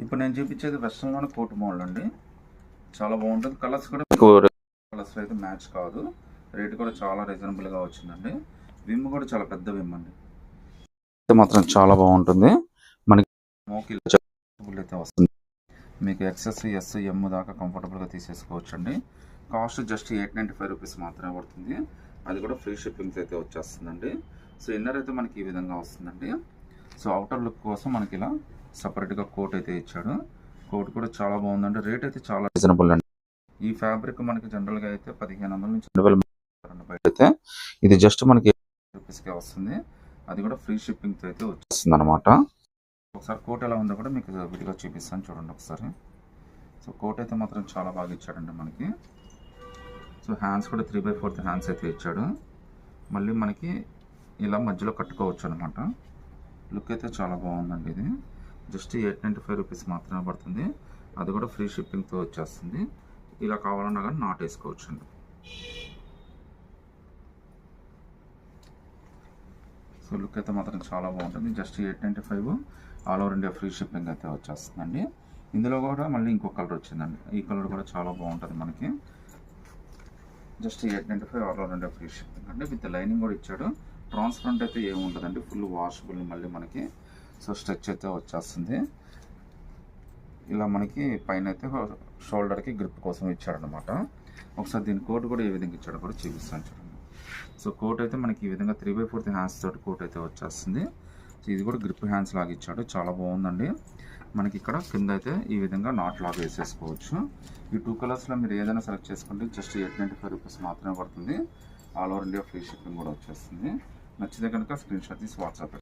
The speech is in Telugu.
ఇప్పుడు నేను చూపించేది వెస్ట్రన్లోని కోట్ మోడల్ అండి. చాలా బాగుంటుంది. కలర్స్ కూడా కలర్స్ అయితే మ్యాచ్ కాదు. రేట్ కూడా చాలా రీజనబుల్గా వచ్చిందండి. విమ్ కూడా చాలా పెద్ద విమ్ అండి. అయితే మాత్రం చాలా బాగుంటుంది. మనకి మోకిల్ అయితే వస్తుంది. మీకు ఎక్సెస్ ఎస్ ఎమ్ దాకా కంఫర్టబుల్గా తీసేసుకోవచ్చు అండి. కాస్ట్ జస్ట్ 895 రూపీస్ మాత్రమే పడుతుంది. అది కూడా ఫ్రీ షిప్పింగ్స్ అయితే వచ్చేస్తుందండి. సో ఇన్నర్ అయితే మనకి ఈ విధంగా వస్తుందండి. సో అవుటర్ లుక్ కోసం మనకి ఇలా సపరేట్గా కోట్ అయితే ఇచ్చాడు. కోట్ కూడా చాలా బాగుందండి. రేట్ అయితే చాలా రీజనబుల్ అండి. ఈ ఫ్యాబ్రిక్ మనకి జనరల్గా అయితే 1500 నుంచి 2000 బయట అయితే ఇది జస్ట్ మనకి రూపీస్కే వస్తుంది. అది కూడా ఫ్రీ షిప్పింగ్తో అయితే వచ్చేస్తుంది అనమాట. ఒకసారి కోట్ ఎలా ఉందో కూడా మీకు విడిగా చూపిస్తాను చూడండి ఒకసారి. సో కోట్ అయితే మాత్రం చాలా బాగా ఇచ్చాడండి మనకి. సో హ్యాండ్స్ కూడా 3/4 హ్యాండ్స్ అయితే ఇచ్చాడు. మళ్ళీ మనకి ఇలా మధ్యలో కట్టుకోవచ్చు అనమాట. లుక్ అయితే చాలా బాగుందండి. ఇది జస్ట్ 895 రూపీస్ మాత్రమే పడుతుంది. అది కూడా ఫ్రీ షిప్పింగ్తో వచ్చేస్తుంది. ఇలా కావాలన్నా కానీ నాట్ వేసుకోవచ్చు అండి. సో లుక్ అయితే మాత్రం చాలా బాగుంటుంది. Just 895 all over India free shipping అయితే వచ్చేస్తుందండి. ఇందులో కూడా మళ్ళీ ఇంకో కలర్ వచ్చిందండి. ఈ కలర్ కూడా చాలా బాగుంటుంది మనకి. Just 895 all over India free shipping అండి. విత్ లైనింగ్ కూడా ఇచ్చాడు. ట్రాన్స్పరెంట్ అయితే ఏముంటుందండి, ఫుల్ వాషబుల్. మళ్ళీ మనకి సో స్ట్రెచ్ అయితే వచ్చేస్తుంది. ఇలా మనకి పైన అయితే షోల్డర్కి గ్రిప్ కోసం ఇచ్చాడనమాట. ఒకసారి దీని కోట్ కూడా ఏ విధంగా ఇచ్చాడో కూడా చూపిస్తాను చూడండి. సో కోట్ అయితే మనకి ఈ విధంగా 3/4 హ్యాండ్స్ తోటి కోట్ అయితే వచ్చేస్తుంది. సో ఇది కూడా గ్రిప్ హ్యాండ్స్ లాగా ఇచ్చాడు. చాలా బాగుందండి. మనకి ఇక్కడ కింద అయితే ఈ విధంగా నాట్ లాగా వేసేసుకోవచ్చు. ఈ 2 కలర్స్లో మీరు ఏదైనా సెలెక్ట్ చేసుకుంటే జస్ట్ 895 రూపీస్ మాత్రమే పడుతుంది. All over India free shipping కూడా వచ్చేస్తుంది. నచ్చితే కనుక స్క్రీన్ షాట్ తీసి వాట్సాప్